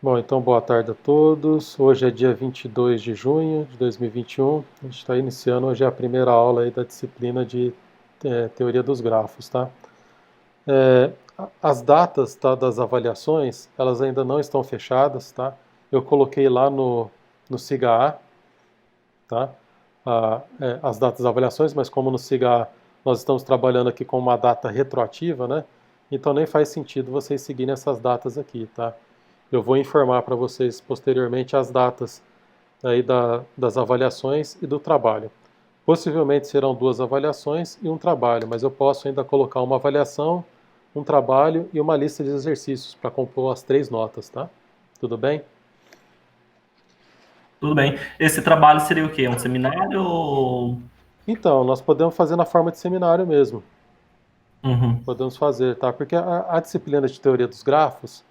Bom, então boa tarde a todos. Hoje é dia 22 de junho de 2021. A gente está iniciando hoje a primeira aula aí da disciplina de teoria dos grafos, tá? As datas, tá, das avaliações, elas ainda não estão fechadas, tá? Eu coloquei lá no SIGA-A, tá? As datas das avaliações, mas como no SIGA-A nós estamos trabalhando aqui com uma data retroativa, né? Então nem faz sentido vocês seguirem essas datas aqui, tá? Eu vou informar para vocês posteriormente as datas aí das avaliações e do trabalho. Possivelmente serão duas avaliações e um trabalho, mas eu posso ainda colocar uma avaliação, um trabalho e uma lista de exercícios para compor as três notas, tá? Tudo bem? Tudo bem. Esse trabalho seria o quê? Um seminário ou... Então, nós podemos fazer na forma de seminário mesmo. Uhum. Podemos fazer, tá? Porque a disciplina de teoria dos grafos,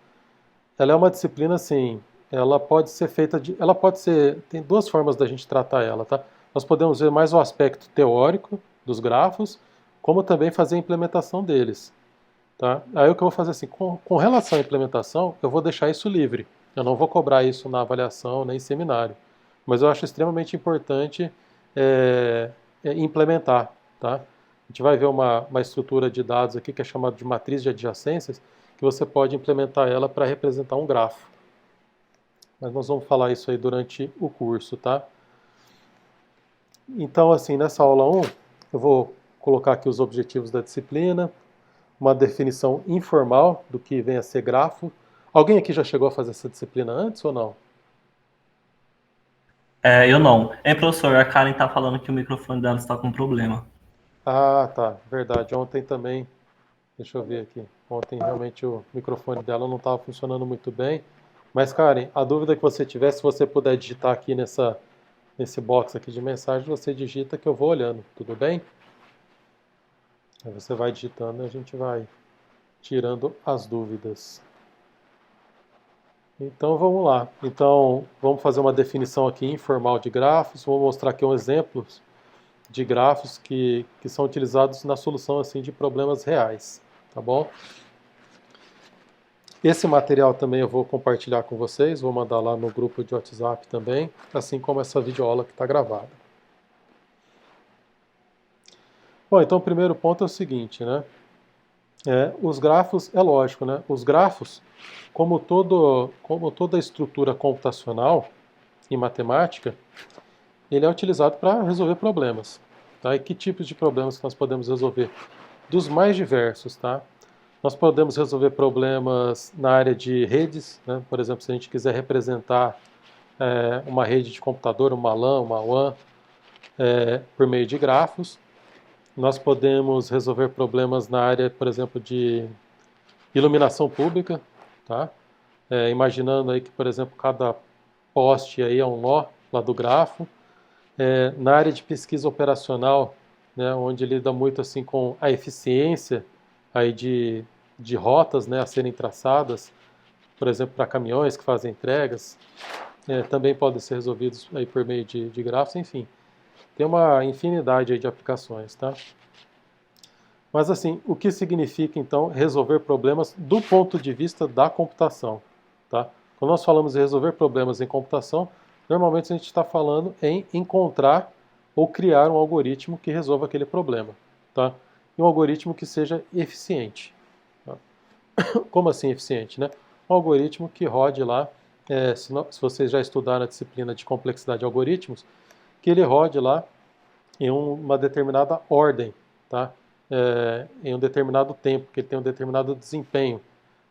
ela é uma disciplina assim, ela pode ser feita ela pode ser, tem duas formas da gente tratar ela, tá? Nós podemos ver mais o aspecto teórico dos grafos, como também fazer a implementação deles, tá? Aí o que eu vou fazer assim, com relação à implementação, eu vou deixar isso livre. Eu não vou cobrar isso na avaliação nem em seminário, mas eu acho extremamente importante é, implementar, tá? A gente vai ver uma estrutura de dados aqui que é chamada de matriz de adjacências, que você pode implementar ela para representar um grafo. Mas nós vamos falar isso aí durante o curso, tá? Então, assim, nessa aula 1, eu vou colocar aqui os objetivos da disciplina, uma definição informal do que vem a ser grafo. Alguém aqui já chegou a fazer essa disciplina antes ou não? Eu não. Professor, a Karen tá falando que o microfone dela está com problema. Ah, tá, verdade. Ontem também, deixa eu ver aqui. Ontem realmente o microfone dela não estava funcionando muito bem. Mas, Karen, a dúvida que você tiver, se você puder digitar aqui nesse box aqui de mensagem, você digita que eu vou olhando, tudo bem? Aí você vai digitando e a gente vai tirando as dúvidas. Então vamos lá. Então vamos fazer uma definição aqui informal de grafos. Vou mostrar aqui um exemplo de grafos que são utilizados na solução assim de problemas reais, tá bom? Esse material também eu vou compartilhar com vocês, vou mandar lá no grupo de WhatsApp também, assim como essa videoaula que está gravada. Bom, então o primeiro ponto é o seguinte, né? Os grafos, é lógico, né? Os grafos, como toda estrutura computacional em matemática, ele é utilizado para resolver problemas. Tá? E que tipos de problemas que nós podemos resolver? Dos mais diversos, tá? Nós podemos resolver problemas na área de redes, né? Por exemplo, se a gente quiser representar uma rede de computador, uma LAN, uma WAN, por meio de grafos. Nós podemos resolver problemas na área, por exemplo, de iluminação pública, tá? Imaginando aí que, por exemplo, cada poste aí é um nó lá do grafo. Na área de pesquisa operacional, né, onde lida muito assim com a eficiência aí de rotas, né, a serem traçadas, por exemplo, para caminhões que fazem entregas, também podem ser resolvidos aí por meio de grafos, enfim. Tem uma infinidade aí de aplicações, tá? Mas assim, o que significa então resolver problemas do ponto de vista da computação, tá? Quando nós falamos de resolver problemas em computação, normalmente a gente está falando em encontrar ou criar um algoritmo que resolva aquele problema, tá? E um algoritmo que seja eficiente. Tá? Como assim eficiente, né? Um algoritmo que rode lá, se vocês já estudaram a disciplina de complexidade de algoritmos, que ele rode lá em uma determinada ordem, tá? Em um determinado tempo, que ele tem um determinado desempenho,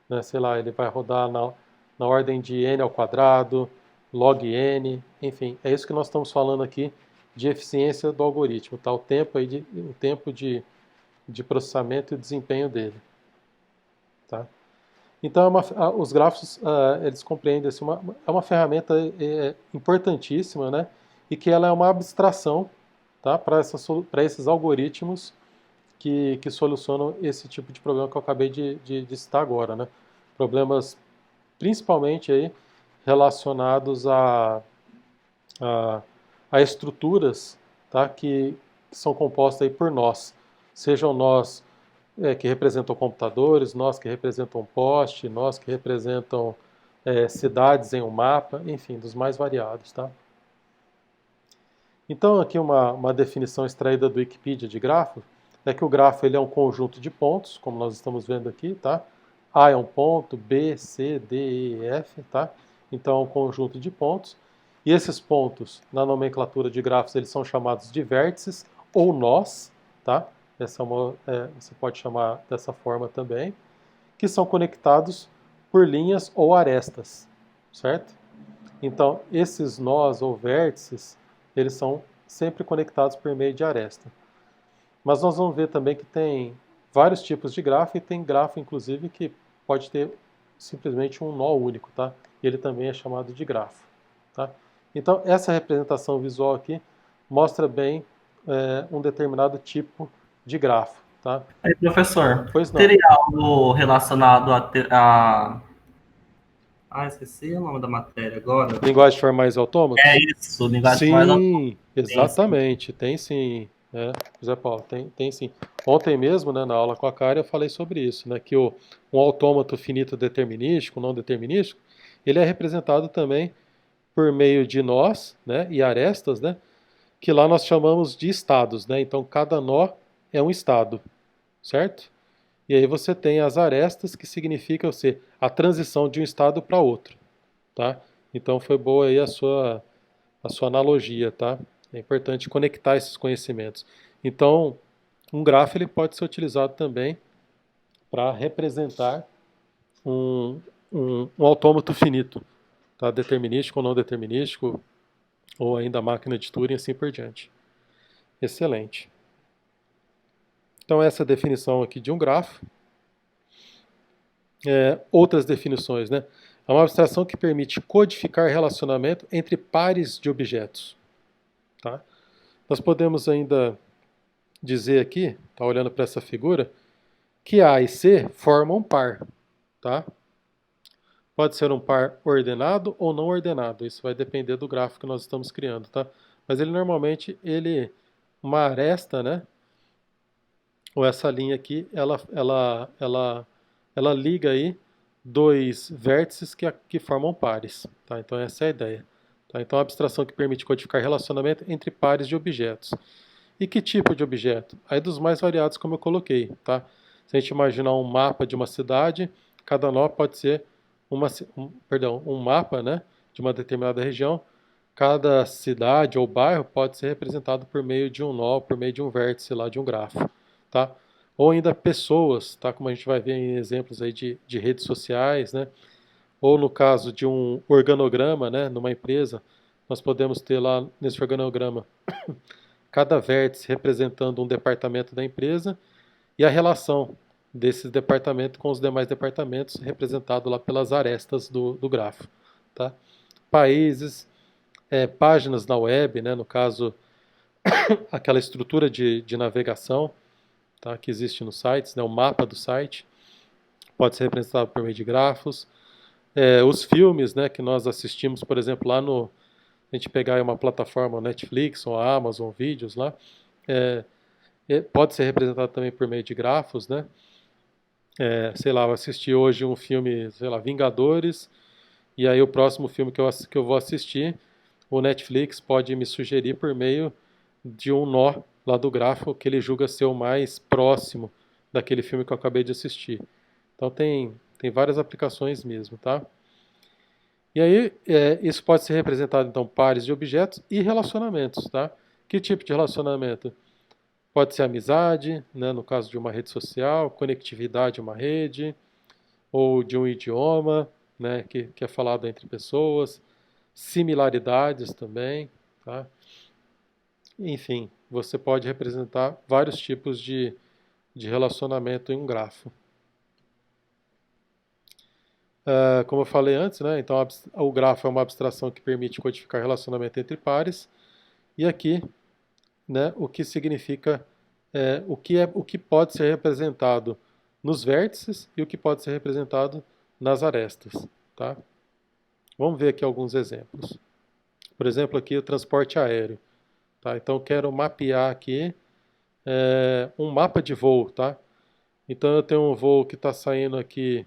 né? Sei lá, ele vai rodar na ordem de n ao quadrado, log n, enfim, é isso que nós estamos falando aqui de eficiência do algoritmo, tá? O tempo de processamento e desempenho dele, tá? Então, os grafos, eles compreendem assim, é uma ferramenta importantíssima, né? E que ela é uma abstração, tá? Para esses algoritmos que solucionam esse tipo de problema que eu acabei de citar agora, né? Problemas principalmente aí relacionados a, a estruturas, tá? Que são compostas aí por nós, sejam nós que representam computadores, nós que representam poste, nós que representam cidades em um mapa, enfim, dos mais variados, tá? Então, aqui uma definição extraída do Wikipedia de grafo é que o grafo ele é um conjunto de pontos, como nós estamos vendo aqui, tá? A é um ponto, B, C, D, E, F, tá? Então, é um conjunto de pontos. E esses pontos, na nomenclatura de grafos, eles são chamados de vértices ou nós, tá? Você pode chamar dessa forma também, que são conectados por linhas ou arestas, certo? Então, esses nós ou vértices, eles são sempre conectados por meio de aresta. Mas nós vamos ver também que tem vários tipos de grafo e tem grafo, inclusive, que pode ter simplesmente um nó único, tá? E ele também é chamado de grafo, tá? Então, essa representação visual aqui mostra bem um determinado tipo de grafo, tá? Aí, professor, Pois não. teria algo relacionado Ah, esqueci o nome da matéria agora. Linguagem de formais e É autômatos? isso, linguagem mais Sim, automation. exatamente, tem sim, José Paulo, tem sim. Ontem mesmo, né, na aula com a Karen, eu falei sobre isso, né, que um autômato finito determinístico, não determinístico, ele é representado também por meio de nós, né, e arestas, né, que lá nós chamamos de estados, né, então cada nó é um estado, certo? E aí você tem as arestas, que significam ser a transição de um estado para outro, tá? Então foi boa aí a sua analogia, tá? É importante conectar esses conhecimentos. Então, um grafo ele pode ser utilizado também para representar um, um autômato finito, tá? Determinístico ou não determinístico, ou ainda a máquina de Turing e assim por diante. Excelente. Então, essa é a definição aqui de um grafo. Outras definições, né? É uma abstração que permite codificar relacionamento entre pares de objetos, tá? Nós podemos ainda dizer aqui, tá olhando para essa figura, que A e C formam um par, tá? Pode ser um par ordenado ou não ordenado, isso vai depender do gráfico que nós estamos criando, tá? Mas ele normalmente, uma aresta, né? Ou essa linha aqui, ela liga aí dois vértices que formam pares, tá? Então essa é a ideia. Tá? Então a abstração que permite codificar relacionamento entre pares de objetos. E que tipo de objeto? Aí dos mais variados, como eu coloquei, tá? Se a gente imaginar um mapa de uma cidade, cada nó pode ser um mapa, né, de uma determinada região. Cada cidade ou bairro pode ser representado por meio de um nó, por meio de um vértice lá de um grafo, tá? Ou ainda pessoas, tá? Como a gente vai ver em exemplos aí de redes sociais, né? Ou no caso de um organograma, né, numa empresa, nós podemos ter lá nesse organograma cada vértice representando um departamento da empresa e a relação desses departamentos com os demais departamentos representado lá pelas arestas do grafo, tá? Países, páginas na web, né, no caso aquela estrutura de navegação, tá, que existe nos sites, né, o mapa do site pode ser representado por meio de grafos. Os filmes, né, que nós assistimos, por exemplo, lá no a gente pegar uma plataforma, Netflix ou a Amazon Vídeos lá, é, pode ser representado também por meio de grafos, né? Sei lá, eu assisti hoje um filme, sei lá, Vingadores, e aí o próximo filme que eu vou assistir, o Netflix pode me sugerir por meio de um nó lá do grafo que ele julga ser o mais próximo daquele filme que eu acabei de assistir. Então tem várias aplicações mesmo, tá? E aí isso pode ser representado então pares de objetos e relacionamentos, tá? Que tipo de relacionamento? Pode ser amizade, né, no caso de uma rede social, conectividade de uma rede, ou de um idioma, né, que é falado entre pessoas, similaridades também, tá? Enfim, você pode representar vários tipos de relacionamento em um grafo. Como eu falei antes, né, então o grafo é uma abstração que permite codificar relacionamento entre pares, e aqui, né, o que significa o que pode ser representado nos vértices e o que pode ser representado nas arestas, tá? Vamos ver aqui alguns exemplos. Por exemplo, aqui o transporte aéreo, tá? Então eu quero mapear aqui um mapa de voo, tá? Então eu tenho um voo que está saindo aqui,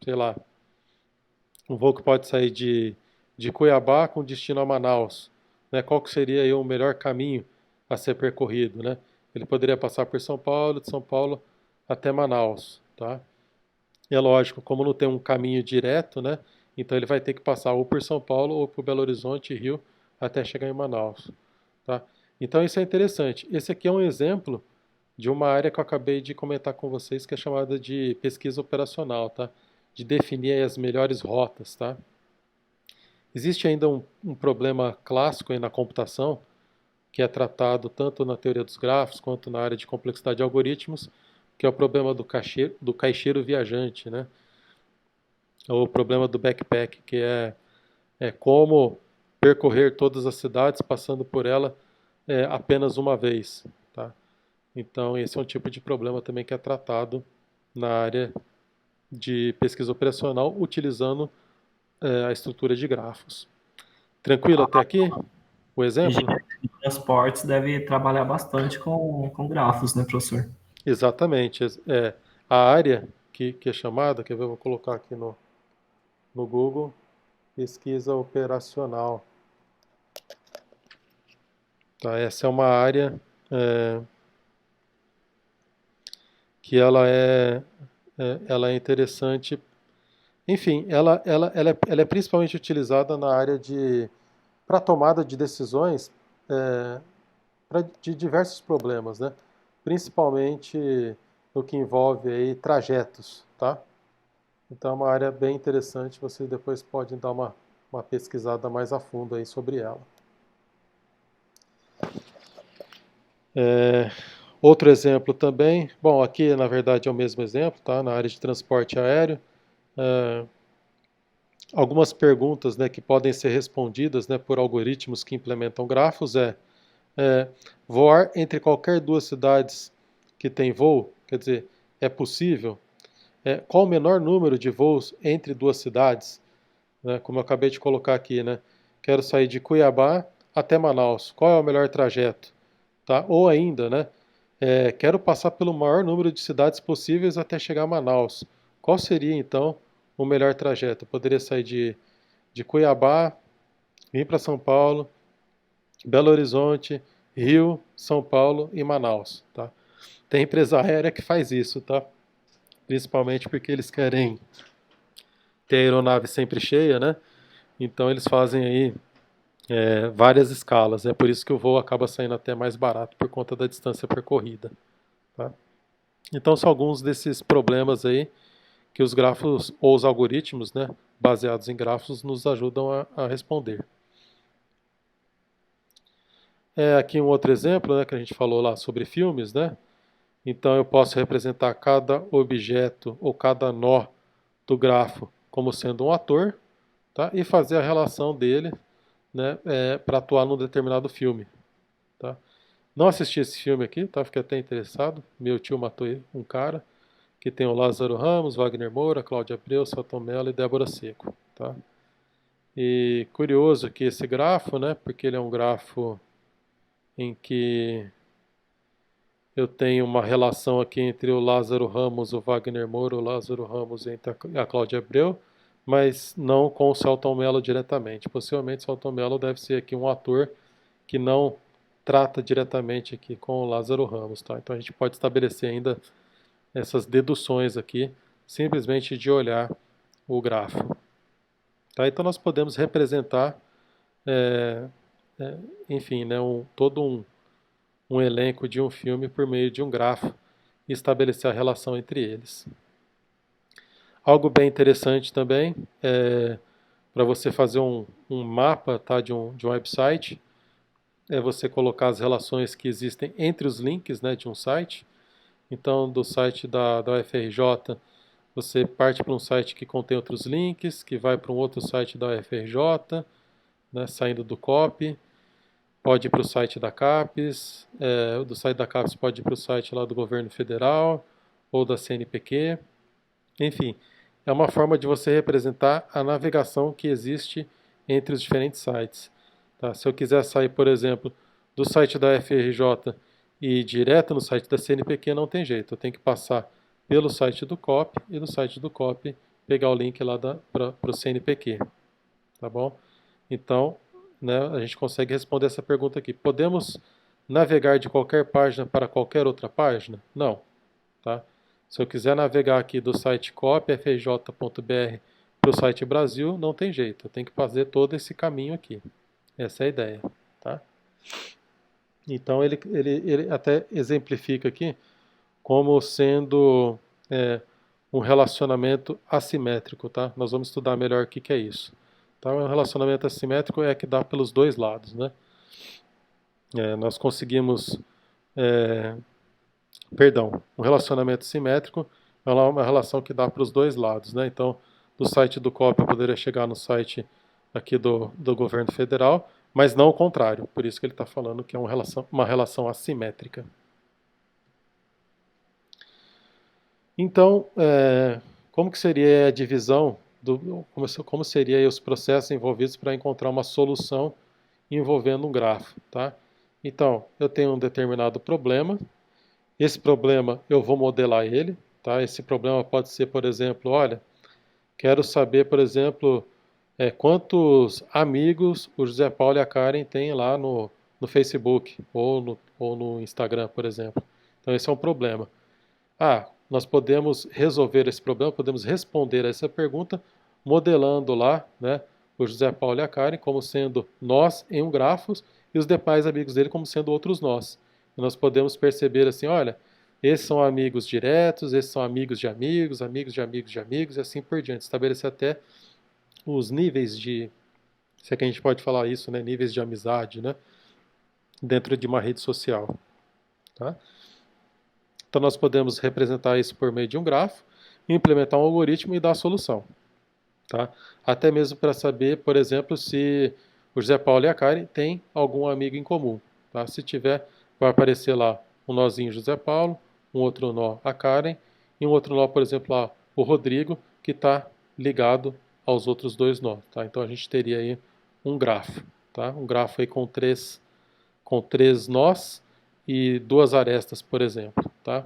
sei lá, Um voo que pode sair de Cuiabá com destino a Manaus, né? Qual que seria aí o melhor caminho a ser percorrido, né? Ele poderia passar por São Paulo, de São Paulo até Manaus, tá? E é lógico, como não tem um caminho direto, né? Então ele vai ter que passar ou por São Paulo ou por Belo Horizonte e Rio até chegar em Manaus, tá? Então isso é interessante. Esse aqui é um exemplo de uma área que eu acabei de comentar com vocês, que é chamada de pesquisa operacional, tá? De definir aí as melhores rotas, tá? Existe ainda um problema clássico aí na computação, que é tratado tanto na teoria dos grafos quanto na área de complexidade de algoritmos, que é o problema do caixeiro viajante, né? Ou o problema do backpack, que é como percorrer todas as cidades passando por ela apenas uma vez, tá? Então esse é um tipo de problema também que é tratado na área de pesquisa operacional utilizando a estrutura de grafos. Tranquilo até aqui? O exemplo? Engenharia de transportes deve trabalhar bastante com grafos, né, professor? Exatamente. A área que é chamada, quer ver, eu vou colocar aqui no Google, pesquisa operacional. Tá, essa é uma área é, que ela é interessante. Enfim, ela é principalmente utilizada na área para tomada de decisões de diversos problemas, né? Principalmente no que envolve aí trajetos, tá? Então é uma área bem interessante, vocês depois podem dar uma pesquisada mais a fundo aí sobre ela. Outro exemplo também, bom, aqui na verdade é o mesmo exemplo, tá? Na área de transporte aéreo, é, algumas perguntas, né, que podem ser respondidas, né, por algoritmos que implementam grafos é voar entre qualquer duas cidades que tem voo, quer dizer, é possível? Qual o menor número de voos entre duas cidades? Né, como eu acabei de colocar aqui, né? Quero sair de Cuiabá até Manaus. Qual é o melhor trajeto? Tá? Ou ainda, né? Quero passar pelo maior número de cidades possíveis até chegar a Manaus. Qual seria então o melhor trajeto? Eu poderia sair de Cuiabá, vir para São Paulo, Belo Horizonte, Rio, São Paulo e Manaus. Tá? Tem empresa aérea que faz isso, tá? Principalmente porque eles querem ter a aeronave sempre cheia, né? Então eles fazem aí várias escalas. É por isso que o voo acaba saindo até mais barato por conta da distância percorrida. Tá? Então são alguns desses problemas aí que os grafos ou os algoritmos, né, baseados em grafos, nos ajudam a responder. Aqui um outro exemplo, né, que a gente falou lá sobre filmes, né? Então eu posso representar cada objeto ou cada nó do grafo como sendo um ator, tá? E fazer a relação dele, né, para atuar num determinado filme. Tá? Não assisti esse filme aqui, tá? Fiquei até interessado. Meu tio matou um cara, que tem o Lázaro Ramos, Wagner Moura, Cláudia Abreu, Selton Mello e Débora Seco. Tá? E curioso que esse grafo, né, porque ele é um grafo em que eu tenho uma relação aqui entre o Lázaro Ramos, o Wagner Moura, o Lázaro Ramos e a Cláudia Abreu, mas não com o Selton Mello diretamente. Possivelmente o Selton Mello deve ser aqui um ator que não trata diretamente aqui com o Lázaro Ramos, tá? Então a gente pode estabelecer ainda essas deduções aqui, simplesmente de olhar o grafo. Tá? Então nós podemos representar, é, enfim, né, todo um elenco de um filme por meio de um grafo e estabelecer a relação entre eles. Algo bem interessante também é para você fazer um mapa, tá, de um website, é você colocar as relações que existem entre os links, né, de um site. Então, do site da UFRJ, você parte para um site que contém outros links, que vai para um outro site da UFRJ, né, saindo do copy. Pode ir para o site da CAPES, do site da CAPES pode ir para o site lá do governo federal ou da CNPq. Enfim, é uma forma de você representar a navegação que existe entre os diferentes sites. Tá? Se eu quiser sair, por exemplo, do site da FRJ e ir direto no site da CNPq, não tem jeito. Eu tenho que passar pelo site do COP e do site do COP pegar o link lá para o CNPq, tá bom? Então, né, a gente consegue responder essa pergunta aqui. Podemos navegar de qualquer página para qualquer outra página? Não, tá? Se eu quiser navegar aqui do site copfj.br para o site Brasil, não tem jeito, eu tenho que fazer todo esse caminho aqui. Essa é a ideia, tá? Então ele até exemplifica aqui como sendo um relacionamento assimétrico, tá? Nós vamos estudar melhor o que que é isso. Então, um relacionamento assimétrico é que dá pelos dois lados, né? Nós conseguimos, um relacionamento simétrico é uma relação que dá para os dois lados, né? Então, do site do COP eu poderia chegar no site aqui do governo federal, mas não o contrário. Por isso que ele está falando que é uma relação assimétrica. Então, como que seria a divisão, como seria os processos envolvidos para encontrar uma solução envolvendo um grafo, tá? Então, eu tenho um determinado problema, esse problema eu vou modelar ele, tá? Esse problema pode ser, por exemplo, olha, quero saber, por exemplo, quantos amigos o José Paulo e a Karen têm lá no Facebook ou no Instagram, por exemplo. Então, esse é um problema. Nós podemos resolver esse problema, podemos responder a essa pergunta modelando lá, né, o José Paulo e a Karen como sendo nós em um grafo e os demais amigos dele como sendo outros nós. E nós podemos perceber assim, olha, esses são amigos diretos, esses são amigos de amigos, amigos de amigos de amigos e assim por diante. Estabelecer até os níveis de, se é que a gente pode falar isso, né, níveis de amizade, né, dentro de uma rede social, tá? Então nós podemos representar isso por meio de um grafo, implementar um algoritmo e dar a solução, tá? Até mesmo para saber, por exemplo, se o José Paulo e a Karen têm algum amigo em comum, tá? Se tiver, vai aparecer lá um nozinho José Paulo, um outro nó a Karen e um outro nó, por exemplo, lá o Rodrigo, que está ligado aos outros dois nós, tá? Então a gente teria aí um grafo, tá? Um grafo aí com três nós e duas arestas, por exemplo, tá?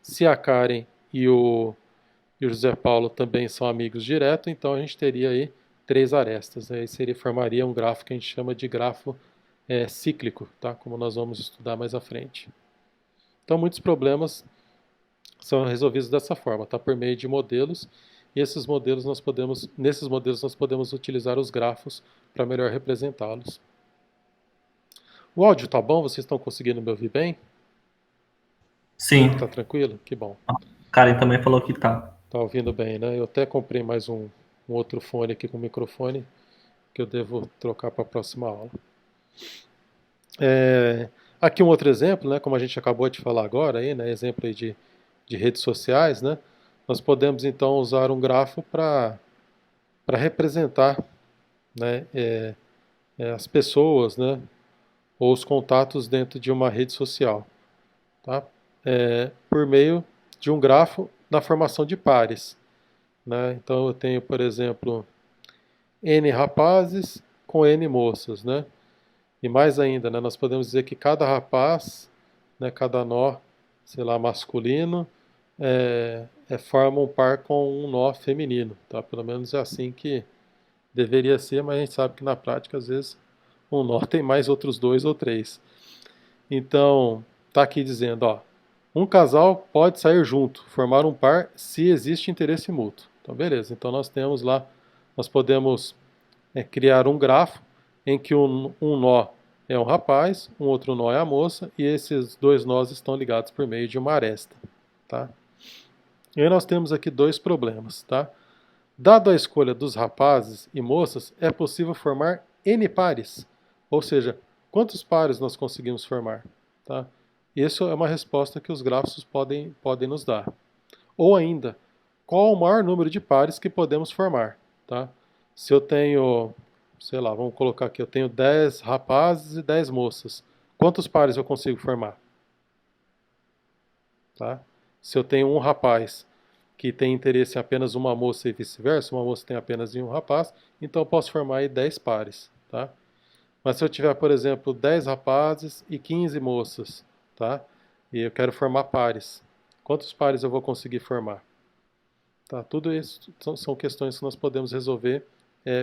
Se a Karen e o José Paulo também são amigos direto, então a gente teria aí três arestas. Aí formaria um grafo que a gente chama de grafo cíclico, tá? Como nós vamos estudar mais à frente. Então muitos problemas são resolvidos dessa forma, tá? Por meio de modelos. E nesses modelos nós podemos utilizar os grafos para melhor representá-los. O áudio tá bom? Vocês estão conseguindo me ouvir bem? Sim. Tá tranquilo? Que bom. Karen também falou que tá. Tá ouvindo bem, né? Eu até comprei mais um outro fone aqui com microfone que eu devo trocar para a próxima aula. Aqui um outro exemplo, né? Como a gente acabou de falar agora, aí, né? Exemplo aí de redes sociais, né? Nós podemos então usar um grafo para representar, né? As pessoas, né? Ou os contatos dentro de uma rede social, tá? Por meio de um grafo na formação de pares, né? Então eu tenho, por exemplo, N rapazes com N moças, né? E mais ainda, né, nós podemos dizer que cada rapaz, né, cada nó, sei lá, masculino, forma um par com um nó feminino, tá? Pelo menos é assim que deveria ser, mas a gente sabe que na prática, às vezes, um nó tem mais outros dois ou três. Então, tá aqui dizendo, ó, um casal pode sair junto, formar um par se existe interesse mútuo. Então, beleza. Então, nós podemos criar um grafo em que um nó é um rapaz, um outro nó é a moça, e esses dois nós estão ligados por meio de uma aresta, tá? E aí nós temos aqui dois problemas, tá? Dado a escolha dos rapazes e moças, é possível formar N pares, ou seja, quantos pares nós conseguimos formar, tá? Isso é uma resposta que os grafos podem nos dar. Ou ainda, qual o maior número de pares que podemos formar, tá? Se eu tenho, sei lá, vamos colocar aqui, eu tenho 10 rapazes e 10 moças. Quantos pares eu consigo formar? Tá? Se eu tenho um rapaz que tem interesse em apenas uma moça e vice-versa, uma moça tem apenas em um rapaz, então eu posso formar aí 10 pares. Tá? Mas se eu tiver, por exemplo, 10 rapazes e 15 moças, tá? E eu quero formar pares, quantos pares eu vou conseguir formar? Tá? Tudo isso são questões que nós podemos resolver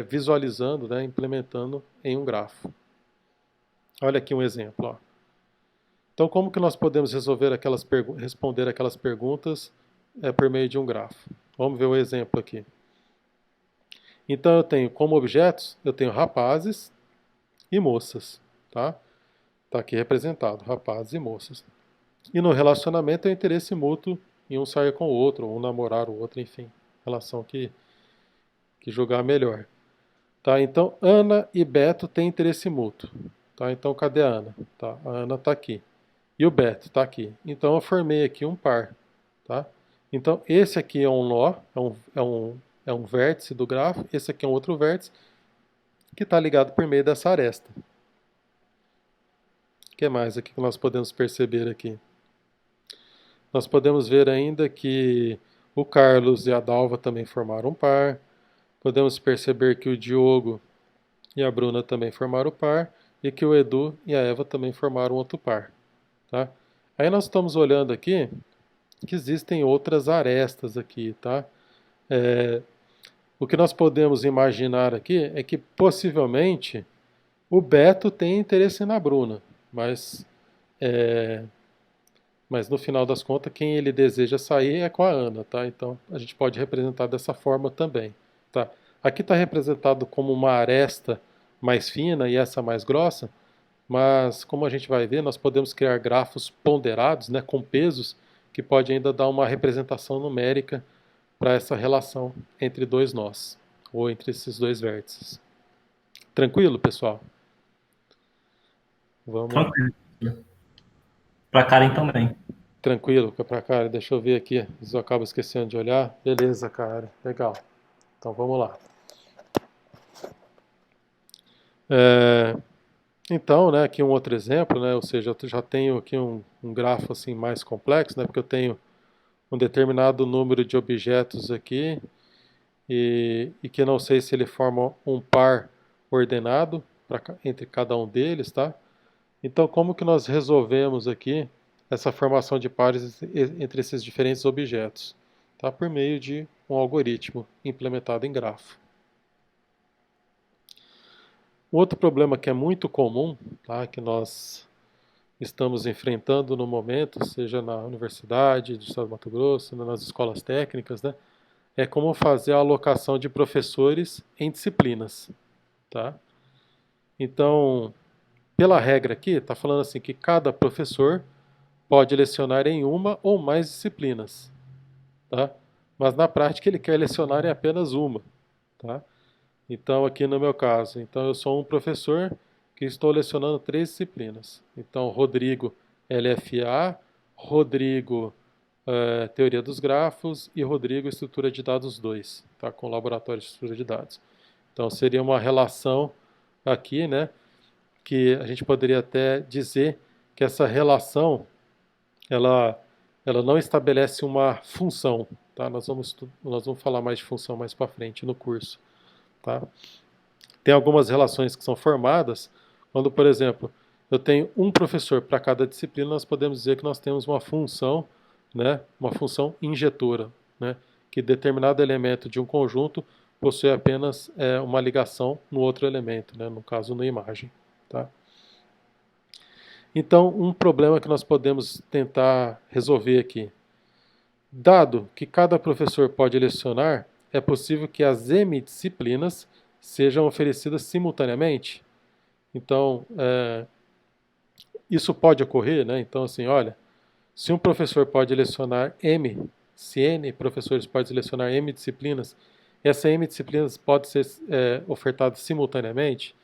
visualizando, né, implementando em um grafo. Olha aqui um exemplo. Ó. Então, como que nós podemos responder aquelas perguntas por meio de um grafo? Vamos ver o exemplo aqui. Então, eu tenho como objetos, eu tenho rapazes e moças. Tá? Tá aqui representado, rapazes e moças. E no relacionamento é o interesse mútuo em um sair com o outro, ou um namorar o outro, enfim. Relação que jogar melhor. Tá? Então, Ana e Beto têm interesse mútuo. Tá? Então, cadê a Ana? Tá? A Ana está aqui. E o Beto está aqui. Então, eu formei aqui um par. Tá? Então, esse aqui é um nó, é um vértice do grafo. Esse aqui é um outro vértice que está ligado por meio dessa aresta. O que mais aqui que nós podemos perceber aqui? Nós podemos ver ainda que o Carlos e a Dalva também formaram um par. Podemos perceber que o Diogo e a Bruna também formaram par. E que o Edu e a Eva também formaram outro par. Tá? Aí nós estamos olhando aqui que existem outras arestas aqui. Tá? O que nós podemos imaginar aqui é que possivelmente o Beto tem interesse na Bruna. Mas no final das contas, quem ele deseja sair é com a Ana, tá? Então a gente pode representar dessa forma também, tá? Aqui está representado como uma aresta mais fina e essa mais grossa, mas como a gente vai ver, nós podemos criar grafos ponderados, né, com pesos, que pode ainda dar uma representação numérica para essa relação entre dois nós, ou entre esses dois vértices. Tranquilo, pessoal? Vamos lá. Tranquilo. Para Karen também. Tranquilo, para cá, deixa eu ver aqui, eu acabo esquecendo de olhar. Beleza, cara, legal. Então vamos lá. Então, né, aqui um outro exemplo, né, ou seja, eu já tenho aqui um grafo assim mais complexo, né, porque eu tenho um determinado número de objetos aqui e que não sei se ele forma um par ordenado entre cada um deles, tá? Então, como que nós resolvemos aqui essa formação de pares entre esses diferentes objetos? Tá? Por meio de um algoritmo implementado em grafo. Um outro problema que é muito comum, tá? Que nós estamos enfrentando no momento, seja na Universidade do Estado do Mato Grosso, nas escolas técnicas, né? É como fazer a alocação de professores em disciplinas. Tá? Então, pela regra aqui, está falando assim que cada professor pode lecionar em uma ou mais disciplinas, tá? Mas na prática ele quer lecionar em apenas uma, tá? Então aqui no meu caso, então eu sou um professor que estou lecionando 3 disciplinas. Então Rodrigo LFA, Rodrigo Teoria dos Grafos e Rodrigo Estrutura de Dados 2, tá? Com Laboratório de Estrutura de Dados. Então seria uma relação aqui, né? Que a gente poderia até dizer que essa relação ela não estabelece uma função, tá? Nós vamos falar mais de função mais para frente no curso, tá? Tem algumas relações que são formadas quando, por exemplo, eu tenho um professor para cada disciplina, nós podemos dizer que nós temos uma função, né? Uma função injetora, né? Que determinado elemento de um conjunto possui apenas uma ligação no outro elemento, né? No caso, na imagem, tá? Então, um problema que nós podemos tentar resolver aqui. Dado que cada professor pode lecionar, é possível que as M disciplinas sejam oferecidas simultaneamente? Então, isso pode ocorrer, né? Então, assim, olha, se um professor pode lecionar M, se N professores podem lecionar M disciplinas, essa M disciplinas pode ser ofertada simultaneamente?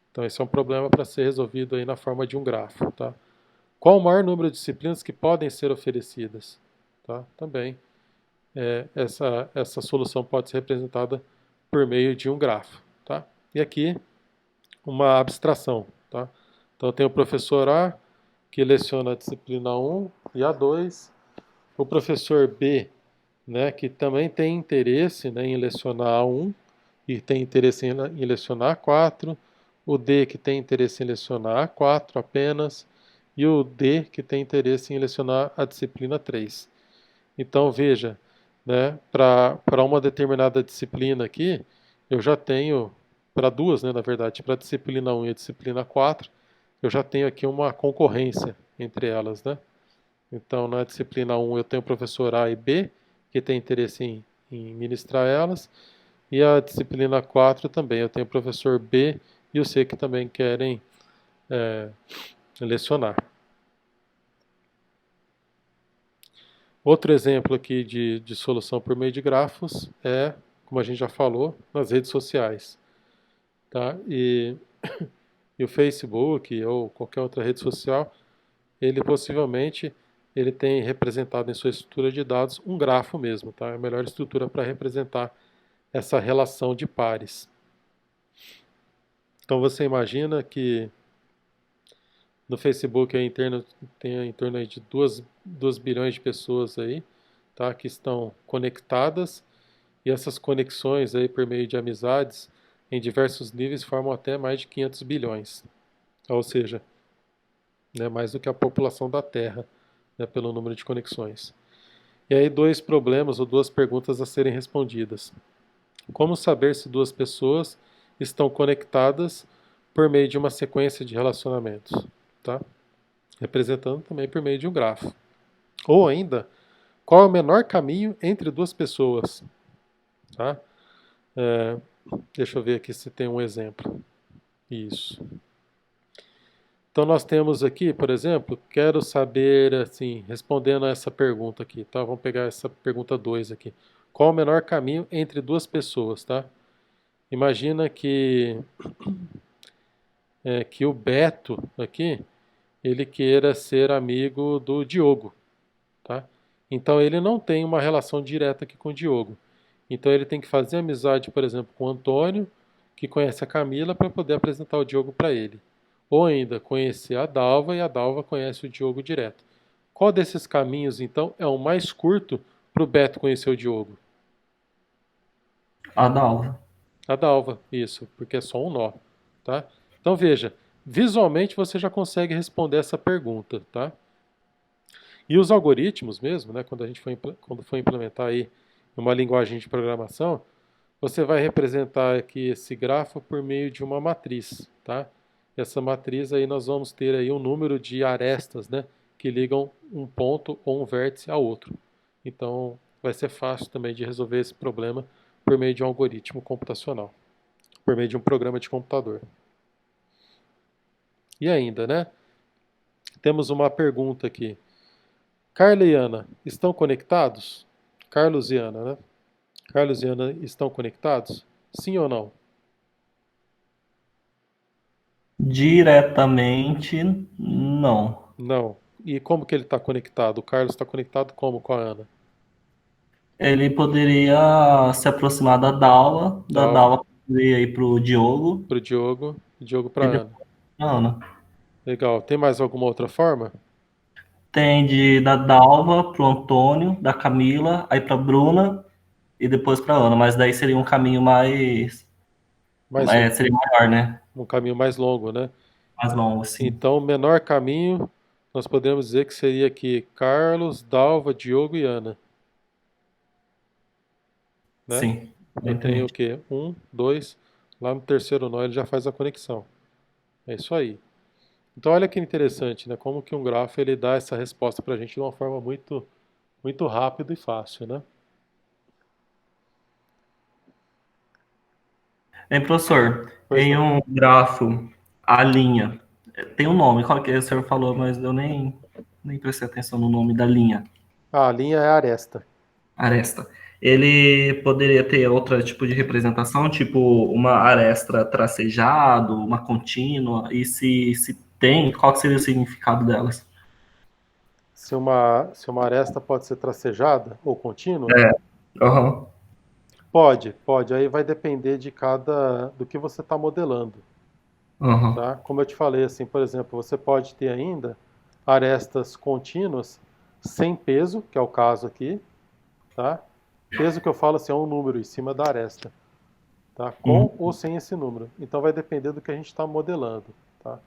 Então, esse é um problema para ser resolvido aí na forma de um grafo, tá? Qual o maior número de disciplinas que podem ser oferecidas? Tá? Também essa solução pode ser representada por meio de um grafo. Tá? E aqui uma abstração. Tá? Então eu tenho o professor A, que leciona a disciplina 1 e a 2, o professor B, né, que também tem interesse, né, em lecionar A1 e tem interesse em lecionar A4, o D, que tem interesse em lecionar A4 apenas, e o D, que tem interesse em lecionar a disciplina 3. Então, veja, né? Para uma determinada disciplina aqui, eu já tenho, para duas, né, na verdade, para a disciplina 1 e a disciplina 4, eu já tenho aqui uma concorrência entre elas, né? Então, na disciplina 1 eu tenho o professor A e B, que tem interesse em ministrar elas, e a disciplina 4 também, eu tenho o professor B e o C que também querem é, lecionar. Outro exemplo aqui de solução por meio de grafos é, como a gente já falou, nas redes sociais. Tá? E o Facebook ou qualquer outra rede social, ele possivelmente ele tem representado em sua estrutura de dados um grafo mesmo. Tá? É a melhor estrutura para representar essa relação de pares. Então você imagina que no Facebook tem em torno aí de 2 bilhões de pessoas aí, tá, que estão conectadas, e essas conexões aí por meio de amizades em diversos níveis formam até mais de 500 bilhões. Ou seja, né, mais do que a população da Terra, né, pelo número de conexões. E aí dois problemas ou duas perguntas a serem respondidas. Como saber se duas pessoas estão conectadas por meio de uma sequência de relacionamentos, tá? Representando também por meio de um grafo. Ou ainda, qual é o menor caminho entre duas pessoas, tá? É, deixa eu ver aqui se tem um exemplo. Isso. Então nós temos aqui, por exemplo, quero saber, assim, respondendo a essa pergunta aqui, tá? Vamos pegar essa pergunta 2 aqui. Qual o menor caminho entre duas pessoas, tá? Imagina que o Beto aqui, ele queira ser amigo do Diogo, tá? Então ele não tem uma relação direta aqui com o Diogo. Então ele tem que fazer amizade, por exemplo, com o Antônio, que conhece a Camila, para poder apresentar o Diogo para ele. Ou ainda conhecer a Dalva e a Dalva conhece o Diogo direto. Qual desses caminhos, então, é o mais curto para o Beto conhecer o Diogo? A da Alva. A Dalva, isso, porque é só um nó, tá? Então veja, visualmente você já consegue responder essa pergunta, tá? E os algoritmos mesmo, né, quando for implementar aí uma linguagem de programação, você vai representar aqui esse grafo por meio de uma matriz, tá? Essa matriz aí nós vamos ter aí um número de arestas, né, que ligam um ponto ou um vértice a outro. Então, vai ser fácil também de resolver esse problema por meio de um algoritmo computacional, por meio de um programa de computador. E ainda, né? Temos uma pergunta aqui. Carla e Ana estão conectados? Carlos e Ana, né? Carlos e Ana estão conectados? Sim ou não? Diretamente, não. Não. E como que ele está conectado? O Carlos está conectado como com a Ana? Ele poderia se aproximar da Dalva Dalva poderia ir pro Diogo para o Diogo e Diogo para e a Ana. depois pra Ana. Legal. Tem mais alguma outra forma? Tem da Dalva pro Antônio, da Camila, aí pra Bruna e depois pra Ana. Mas daí seria um caminho Mais um, seria maior, né? um caminho mais longo, né? Mais longo, assim. Então, o menor caminho, nós podemos dizer que seria aqui Carlos, Dalva, Diogo e Ana, né? Sim, Eu tenho o exatamente. quê? Um, dois. Lá no terceiro nó ele já faz a conexão. É isso aí. Então olha que interessante, né? Como que um grafo ele dá essa resposta para a gente de uma forma muito rápida e fácil, né? Bem, professor, Pois em não. um grafo, a linha, tem um nome, qual que é? O senhor falou, mas eu nem prestei atenção no nome da linha. Ah, a linha é a aresta. Aresta. Ele poderia ter outro tipo de representação, tipo uma aresta tracejado, uma contínua, e se tem, qual que seria o significado delas? Se uma aresta pode ser tracejada ou contínua, É, aham, pode. Aí vai depender do que você está modelando, aham, tá? Como eu te falei, assim, por exemplo, você pode ter ainda arestas contínuas sem peso, que é o caso aqui, tá? Peso que eu falo assim, é um número em cima da aresta, tá? Com ou uhum, sem esse número. Então vai depender do que a gente está modelando, tá?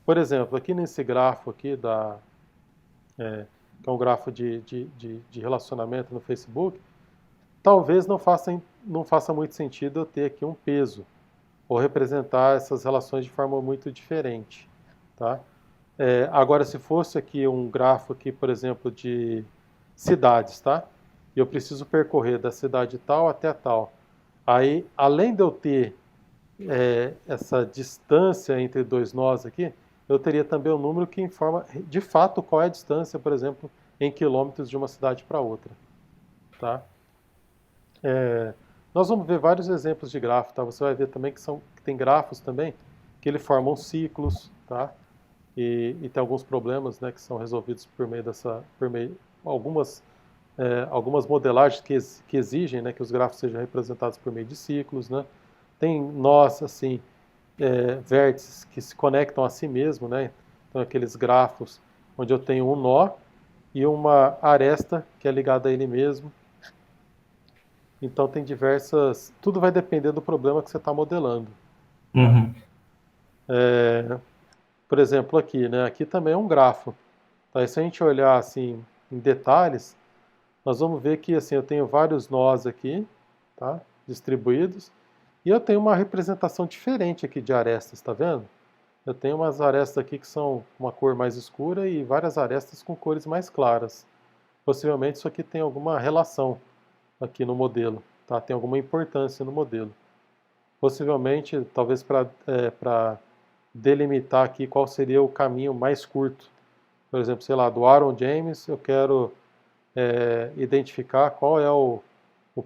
Por exemplo, aqui nesse grafo aqui que é um grafo de relacionamento no Facebook, talvez não faça muito sentido eu ter aqui um peso, ou representar essas relações de forma muito diferente, tá? Agora, se fosse aqui um grafo aqui, por exemplo, de cidades, tá? E eu preciso percorrer da cidade tal até tal. Aí, além de eu ter essa distância entre dois nós aqui, eu teria também um número que informa de fato qual é a distância, por exemplo, em quilômetros de uma cidade para outra, tá? É, nós vamos ver vários exemplos de grafo, tá? Você vai ver também que tem grafos também que ele formam ciclos, tá? E tem alguns problemas, né, que são resolvidos por meio algumas modelagens que exigem, né, que os grafos sejam representados por meio de ciclos, né? Tem nós, assim, vértices que se conectam a si mesmo, né? Então aqueles grafos onde eu tenho um nó e uma aresta que é ligada a ele mesmo. Então tem tudo vai depender do problema que você está modelando, tá? Uhum. Por exemplo, aqui, né? Aqui também é um grafo, tá? E se a gente olhar assim em detalhes, nós vamos ver que assim eu tenho vários nós aqui, tá? Distribuídos, e eu tenho uma representação diferente aqui de arestas, tá vendo? Eu tenho umas arestas aqui que são uma cor mais escura e várias arestas com cores mais claras. Possivelmente isso aqui tem alguma relação aqui no modelo, tá? Tem alguma importância no modelo. Possivelmente, talvez para delimitar aqui qual seria o caminho mais curto. Por exemplo, sei lá, do Aaron James, eu quero identificar qual é o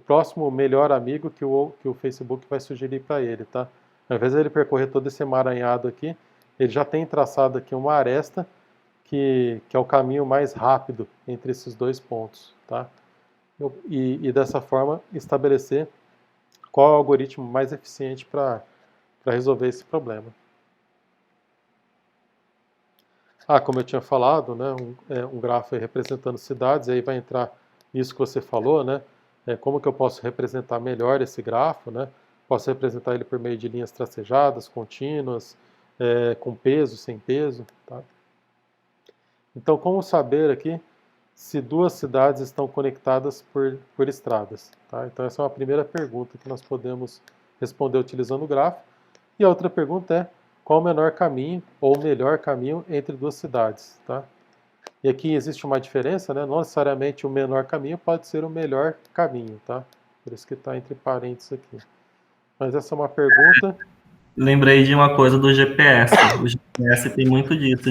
próximo melhor amigo que o Facebook vai sugerir para ele, tá? Ao invés de ele percorrer todo esse emaranhado aqui, ele já tem traçado aqui uma aresta que é o caminho mais rápido entre esses dois pontos, tá? E dessa forma estabelecer qual é o algoritmo mais eficiente para resolver esse problema. Como eu tinha falado, né, um grafo aí representando cidades, aí vai entrar nisso que você falou, né? Como que eu posso representar melhor esse grafo, né? Posso representar ele por meio de linhas tracejadas, contínuas, com peso, sem peso, tá? Então, como saber aqui se duas cidades estão conectadas por estradas, tá? Então, essa é uma primeira pergunta que nós podemos responder utilizando o grafo. E a outra pergunta é: qual o menor caminho ou o melhor caminho entre duas cidades, tá? E aqui existe uma diferença, né? Não necessariamente o menor caminho pode ser o melhor caminho, tá? Por isso que está entre parênteses aqui. Mas essa é uma pergunta. Lembrei de uma coisa do GPS. O GPS tem muito disso,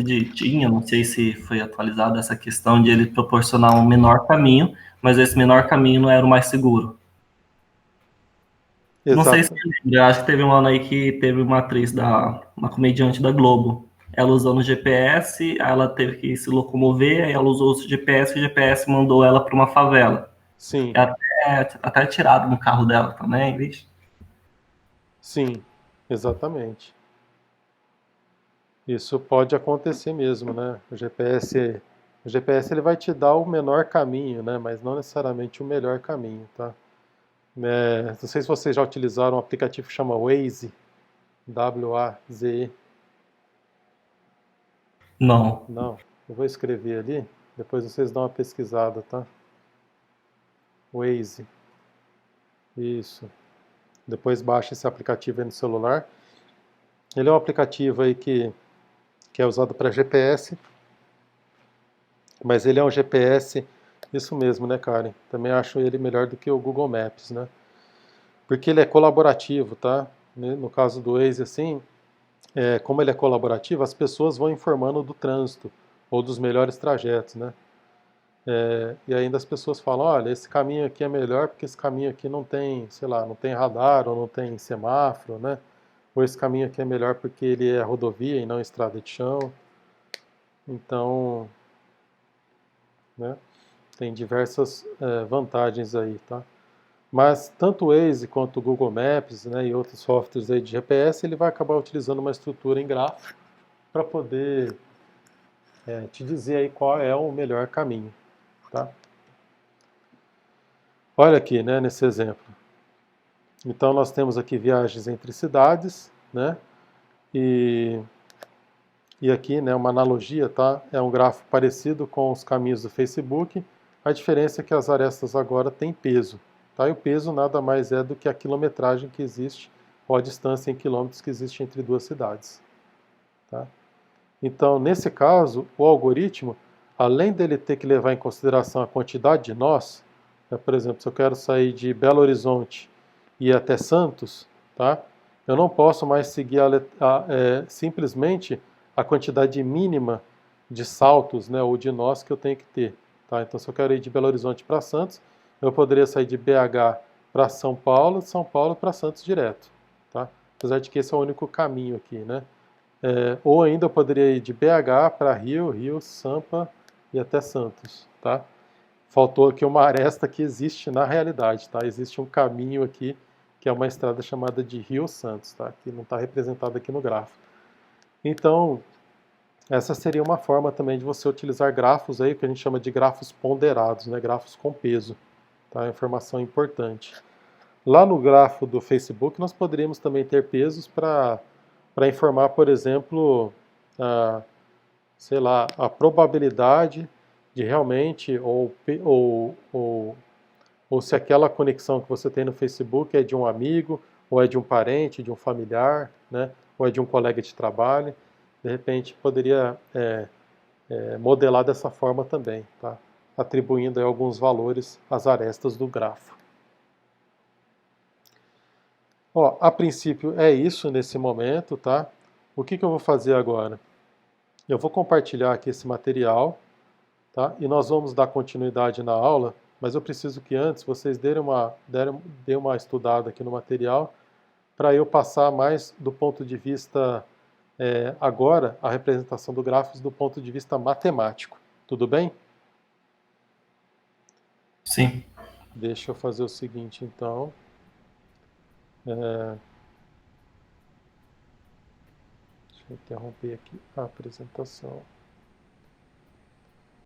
não sei se foi atualizada essa questão de ele proporcionar um menor caminho, mas esse menor caminho não era o mais seguro. Não sei se Exato. você lembra, acho que teve um ano aí que teve uma atriz uma comediante da Globo. Ela usando o GPS, aí ela teve que se locomover, aí ela usou o GPS e o GPS mandou ela para uma favela. Sim, É até tirado no carro dela também, vixe. sim, exatamente. Isso pode acontecer mesmo, né? O GPS ele vai te dar o menor caminho, né? Mas não necessariamente o melhor caminho, tá? Não sei se vocês já utilizaram um aplicativo que chama Waze, W-A-Z-E. Não. Não, eu vou escrever ali, depois vocês dão uma pesquisada, tá? Waze, isso. Depois baixa esse aplicativo aí no celular. Ele é um aplicativo aí que é usado para GPS, mas ele é um GPS, isso mesmo, né, Karen? Também acho ele melhor do que o Google Maps, né? Porque ele é colaborativo, tá? No caso do Waze, assim, como ele é colaborativo, as pessoas vão informando do trânsito ou dos melhores trajetos, né? E ainda as pessoas falam, olha, esse caminho aqui é melhor porque esse caminho aqui não tem, sei lá, não tem radar ou não tem semáforo, né? Ou esse caminho aqui é melhor porque ele é rodovia e não estrada de chão. Então, né, tem diversas vantagens aí, tá? Mas tanto o Waze quanto o Google Maps, né, e outros softwares aí de GPS, ele vai acabar utilizando uma estrutura em grafo para poder te dizer aí qual é o melhor caminho, tá? Olha aqui, né, nesse exemplo. Então nós temos aqui viagens entre cidades, né? E, e aqui, né, uma analogia, tá? É um grafo parecido com os caminhos do Facebook. A diferença é que as arestas agora têm peso, Tá? E o peso nada mais é do que a quilometragem que existe, ou a distância em quilômetros que existe entre duas cidades. Tá? Então, nesse caso, o algoritmo, além dele ter que levar em consideração a quantidade de nós, né, por exemplo, se eu quero sair de Belo Horizonte e ir até Santos, tá? Eu não posso mais seguir simplesmente a quantidade mínima de saltos, né, ou de nós que eu tenho que ter. Tá? Então, se eu quero ir de Belo Horizonte para Santos, eu poderia sair de BH para São Paulo, de São Paulo para Santos direto. Tá? Apesar de que esse é o único caminho aqui, né? Ou ainda eu poderia ir de BH para Rio, Rio, Sampa e até Santos, tá? Faltou aqui uma aresta que existe na realidade, tá? Existe um caminho aqui que é uma estrada chamada de Rio Santos, tá? Que não está representada aqui no gráfico. Então, essa seria uma forma também de você utilizar grafos aí que a gente chama de grafos ponderados, né? Grafos com peso, tá? Informação importante. Lá no grafo do Facebook nós poderíamos também ter pesos para informar, por exemplo, a, sei lá, a probabilidade de realmente, ou se aquela conexão que você tem no Facebook é de um amigo, ou é de um parente, de um familiar, né, ou é de um colega de trabalho. De repente poderia modelar dessa forma também, tá? Atribuindo aí alguns valores às arestas do grafo. Ó, a princípio é isso nesse momento, tá? O que eu vou fazer agora? Eu vou compartilhar aqui esse material, tá? E nós vamos dar continuidade na aula, mas eu preciso que antes vocês deem uma estudada aqui no material para eu passar mais do ponto de vista, agora, a representação do gráfico do ponto de vista matemático. Tudo bem? Sim. Deixa eu fazer o seguinte, então. Deixa eu interromper aqui a apresentação.